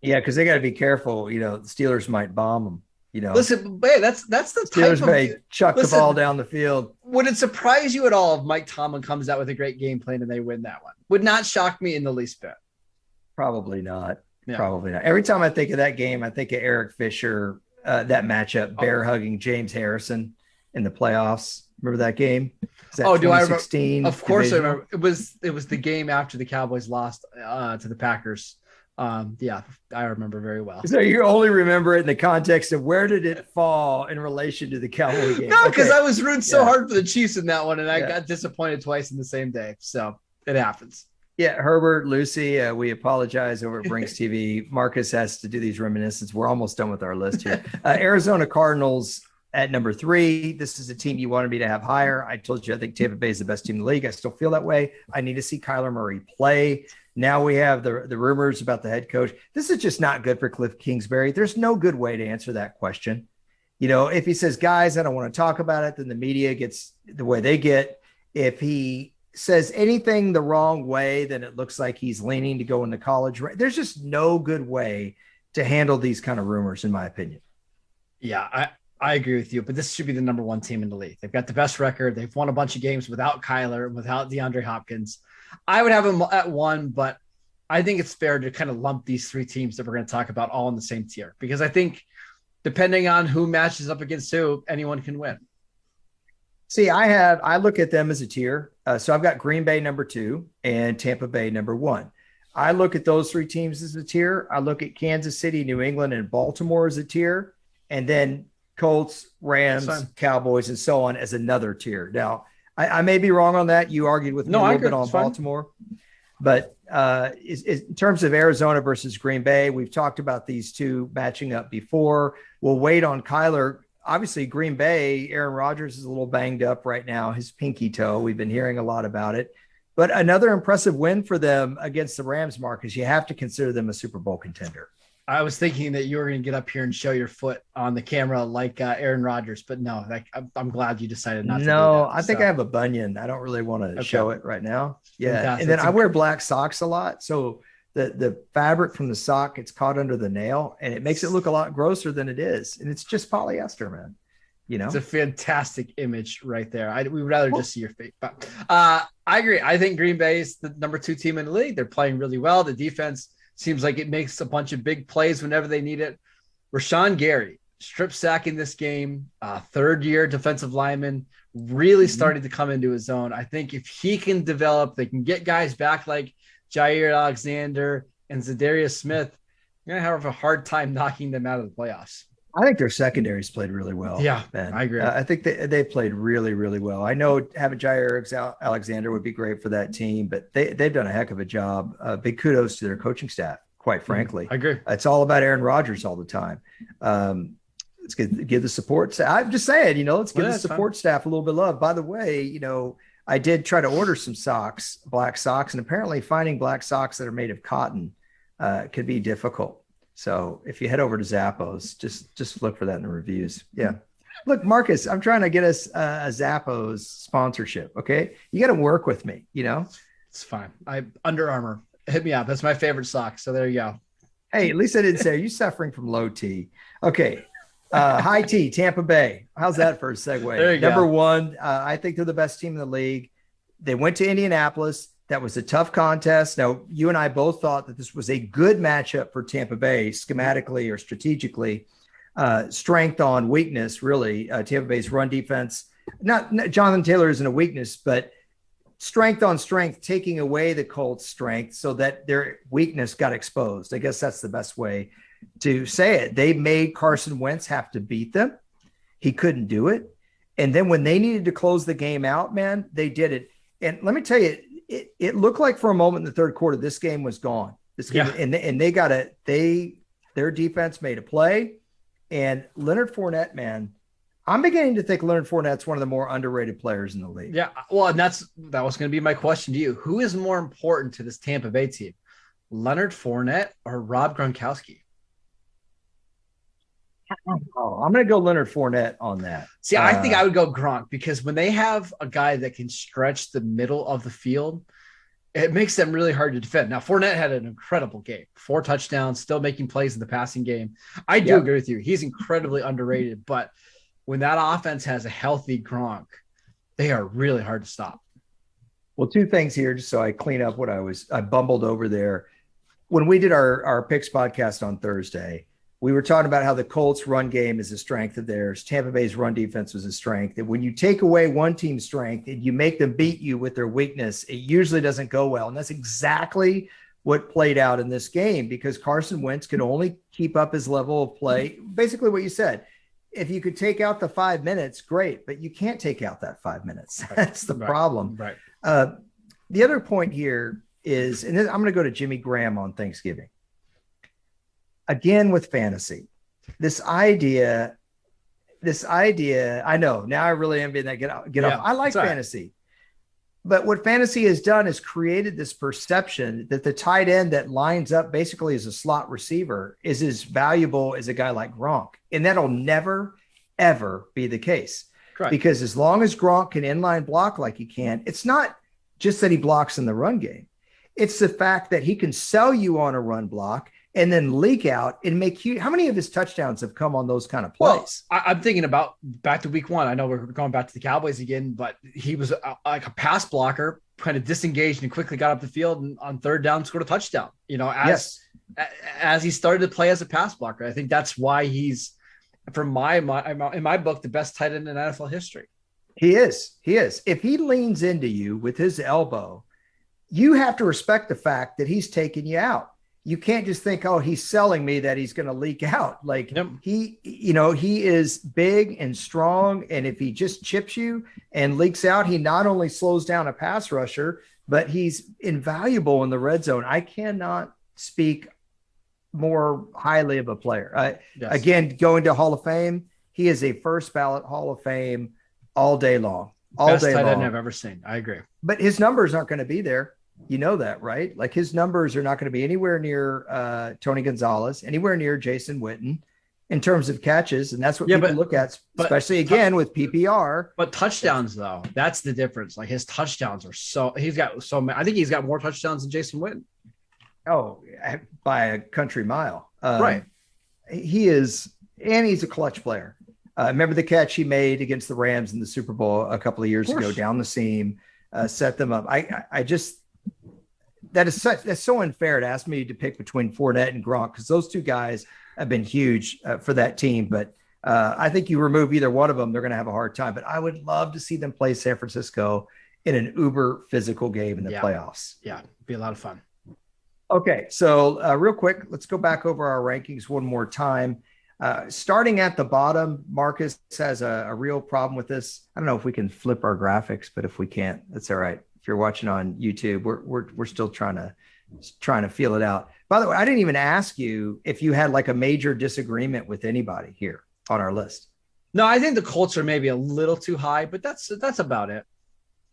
Yeah, because they got to be careful. The Steelers might bomb them. Listen, man, that's the Steelers may chuck the ball down the field. Would it surprise you at all if Mike Tomlin comes out with a great game plan and they win that one? Would not shock me in the least bit. Probably not. Yeah. Probably not. Every time I think of that game, I think of Eric Fisher, that matchup, bear hugging James Harrison in the playoffs. Remember that game? Do I remember? Of course divisional? I remember. It was the game after the Cowboys lost to the Packers. Yeah, I remember very well. So you only remember it in the context of where did it fall in relation to the Cowboy game? No, because I was rooting so hard for the Chiefs in that one, and I got disappointed twice in the same day. So it happens. Yeah, Herbert, Lucy, we apologize over at Brinks TV. Marcus has to do these reminiscences. We're almost done with our list here. Arizona Cardinals at number 3. This is a team you wanted me to have higher. I told you I think Tampa Bay is the best team in the league. I still feel that way. I need to see Kyler Murray play. Now we have the rumors about the head coach. This is just not good for Cliff Kingsbury. There's no good way to answer that question. If he says, guys, I don't want to talk about it, then the media gets the way they get. If he says anything the wrong way, then it looks like he's leaning to go into college. There's just no good way to handle these kind of rumors, in my opinion. Yeah, I agree with you, but this should be the number 1 team in the league. They've got the best record. They've won a bunch of games without Kyler, without DeAndre Hopkins. I would have them at 1, but I think it's fair to kind of lump these 3 teams that we're going to talk about all in the same tier, because I think depending on who matches up against who, anyone can win. See, I look at them as a tier. So I've got Green Bay number 2 and Tampa Bay number 1. I look at those 3 teams as a tier. I look at Kansas City, New England, and Baltimore as a tier, and then Colts, Rams, Cowboys, and so on as another tier. Now, I may be wrong on that. You argued with me a little bit on Baltimore. But in terms of Arizona versus Green Bay, we've talked about these two matching up before. We'll wait on Kyler. Obviously, Green Bay, Aaron Rodgers is a little banged up right now, his pinky toe. We've been hearing a lot about it. But another impressive win for them against the Rams, Marcus. You have to consider them a Super Bowl contender. I was thinking that you were going to get up here and show your foot on the camera like Aaron Rodgers, but no, I'm glad you decided not to do that. I think I have a bunion. I don't really want to show it right now. Yeah. Fantastic. And then I wear black socks a lot. So the fabric from the sock gets caught under the nail and it makes it look a lot grosser than it is. And it's just polyester, man. You know, it's a fantastic image right there. We'd rather just see your face, but I agree. I think Green Bay is the number 2 team in the league. They're playing really well. The defense seems like it makes a bunch of big plays whenever they need it. Rashawn Gary, strip sack in this game, third-year defensive lineman, really started to come into his own. I think if he can develop, they can get guys back like Jair Alexander and Zadarius Smith, you're going to have a hard time knocking them out of the playoffs. I think their secondaries played really well. Yeah, man. I agree. I think they played really, really well. I know having Jair Alexander would be great for that team, but they've done a heck of a job. Big kudos to their coaching staff, quite frankly. I agree. It's all about Aaron Rodgers all the time. Let's give the support. I'm just saying, let's give the support staff a little bit of love. By the way, I did try to order some socks, black socks, and apparently finding black socks that are made of cotton could be difficult. So if you head over to Zappos, just look for that in the reviews. Yeah. Look, Marcus, I'm trying to get us a Zappos sponsorship. Okay. You got to work with me, It's fine. Under Armour, hit me up. That's my favorite sock. So there you go. Hey, at least I didn't say, are you suffering from low T? Okay. High T, Tampa Bay. How's that for a segue? There you Number go. 1, I think they're the best team in the league. They went to Indianapolis. That was a tough contest. Now, you and I both thought that this was a good matchup for Tampa Bay, schematically or strategically. Strength on weakness, really. Tampa Bay's run defense. Not Jonathan Taylor isn't a weakness, but strength on strength, taking away the Colts' strength so that their weakness got exposed. I guess that's the best way to say it. They made Carson Wentz have to beat them. He couldn't do it. And then when they needed to close the game out, man, they did it. And let me tell you, it looked like for a moment in the third quarter, this game was gone. This game, and their defense made a play. And Leonard Fournette, man, I'm beginning to think Leonard Fournette's one of the more underrated players in the league. Yeah. Well, and that was going to be my question to you. Who is more important to this Tampa Bay team, Leonard Fournette or Rob Gronkowski? Oh, I'm going to go Leonard Fournette on that. See, I think I would go Gronk because when they have a guy that can stretch the middle of the field, it makes them really hard to defend. Now, Fournette had an incredible game, 4 touchdowns, still making plays in the passing game. I do agree with you. He's incredibly underrated, but when that offense has a healthy Gronk, they are really hard to stop. Well, 2 things here, just so I clean up what I bumbled over there. When we did our picks podcast on Thursday, we were talking about how the Colts run game is a strength of theirs. Tampa Bay's run defense was a strength. And when you take away one team's strength and you make them beat you with their weakness, it usually doesn't go well. And that's exactly what played out in this game because Carson Wentz could only keep up his level of play. Basically what you said, if you could take out the 5 minutes, great, but you can't take out that 5 minutes. That's the problem. Right. The other point here is, and then I'm going to go to Jimmy Graham on Thanksgiving. Again, with fantasy, this idea, I know now I really am being that get off. I like fantasy, but what fantasy has done is created this perception that the tight end that lines up basically as a slot receiver is as valuable as a guy like Gronk. And that'll never, ever be the case. Correct. Because as long as Gronk can inline block like he can, it's not just that he blocks in the run game. It's the fact that he can sell you on a run block and then leak out and make you. How many of his touchdowns have come on those kind of plays? Well, I'm thinking about back to week 1. I know we're going back to the Cowboys again, but he was like a pass blocker, kind of disengaged and quickly got up the field and on third down scored a touchdown. As he started to play as a pass blocker, I think that's why he's, in my book, the best tight end in NFL history. He is. He is. If he leans into you with his elbow, you have to respect the fact that he's taking you out. You can't just think, oh, he's selling me that he's going to leak out. Like he is big and strong. And if he just chips you and leaks out, he not only slows down a pass rusher, but he's invaluable in the red zone. I cannot speak more highly of a player. Again, going to Hall of Fame, he is a first ballot Hall of Fame all day long. Best tight end I've ever seen. I agree. But his numbers aren't going to be there. You know that, right? Like his numbers are not going to be anywhere near Tony Gonzalez, anywhere near Jason Witten in terms of catches. And that's what people look at, especially again with PPR. But touchdowns, though, that's the difference. Like his touchdowns are I think he's got more touchdowns than Jason Witten. Oh, by a country mile. Right. He is, and he's a clutch player. Remember the catch he made against the Rams in the Super Bowl a couple of years ago down the seam, set them up. I just, that's so unfair to ask me to pick between Fournette and Gronk because those two guys have been huge for that team. But I think you remove either one of them, they're going to have a hard time. But I would love to see them play San Francisco in an uber physical game in the playoffs. Yeah, it'd be a lot of fun. Okay, so real quick, let's go back over our rankings one more time. Starting at the bottom, Marcus has a real problem with this. I don't know if we can flip our graphics, but if we can't, that's all right. If you're watching on YouTube, we're still trying to feel it out. By the way, I didn't even ask you if you had like a major disagreement with anybody here on our list. No, I think the Colts are maybe a little too high, but that's about it.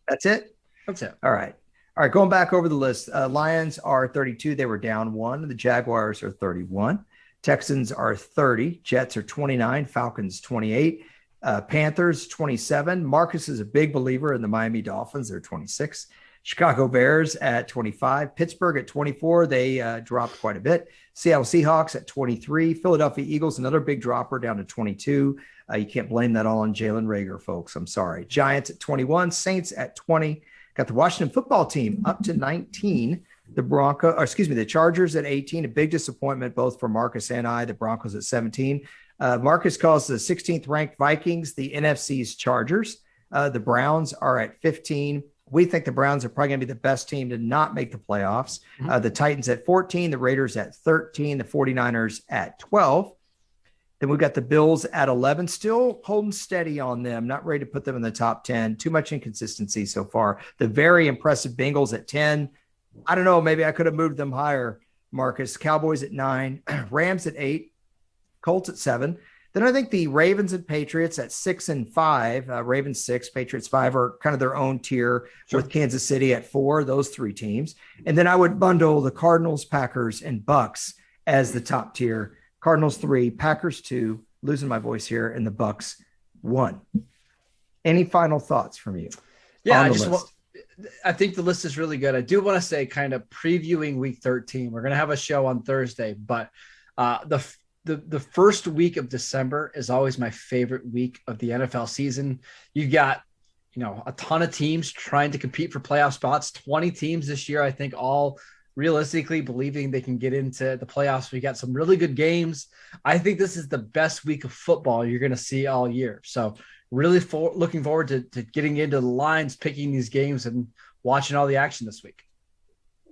That's it? That's it. All right. Going back over the list. Lions are 32. They were down 1. The Jaguars are 31. Texans are 30. Jets are 29. Falcons 28. Panthers 27. Marcus is a big believer in the Miami Dolphins. They're 26. Chicago Bears at 25. Pittsburgh at 24. They dropped quite a bit. Seattle Seahawks at 23. Philadelphia Eagles, another big dropper, down to 22. You can't blame that all on Jalen Reagor, folks. I'm sorry. Giants at 21. Saints at 20. Got the Washington football team up to 19. The Chargers at 18. A big disappointment both for Marcus and I. The Broncos at 17. Marcus calls the 16th ranked Vikings the NFC's Chargers. The Browns are at 15. We think the Browns are probably going to be the best team to not make the playoffs. The Titans at 14. The Raiders at 13. The 49ers at 12. Then we've got the Bills at 11, still holding steady on them, not ready to put them in the top 10. Too much inconsistency so far. The very impressive Bengals at 10. I don't know, maybe I could have moved them higher, Marcus. Cowboys at 9, Rams at 8, Colts at 7. Then I think the Ravens and Patriots at 6 and 5, Ravens 6, Patriots 5 are kind of their own tier with Kansas City at 4, those three teams. And then I would bundle the Cardinals, Packers, and Bucks as the top tier. Cardinals 3, Packers 2, losing my voice here, and the Bucks 1. Any final thoughts from you? Yeah, I think the list is really good. I do want to say, kind of previewing week 13, we're going to have a show on Thursday, but the first week of December is always my favorite week of the NFL season. You got, a ton of teams trying to compete for playoff spots, 20 teams this year, I think, all realistically believing they can get into the playoffs. We got some really good games. I think this is the best week of football you're going to see all year. So really looking forward to getting into the lines, picking these games and watching all the action this week.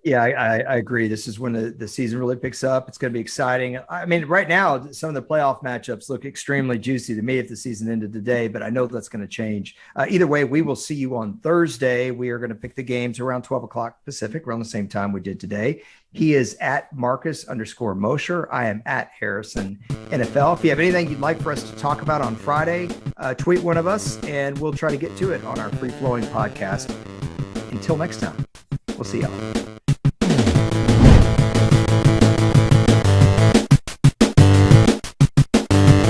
Yeah, I agree. This is when the season really picks up. It's going to be exciting. I mean, right now, some of the playoff matchups look extremely juicy to me if the season ended today, but I know that's going to change. Either way, we will see you on Thursday. We are going to pick the games around 12 o'clock Pacific, around the same time we did today. He is at Marcus_Mosher. I am at Harrison NFL. If you have anything you'd like for us to talk about on Friday, tweet one of us, and we'll try to get to it on our free-flowing podcast. Until next time, we'll see y'all.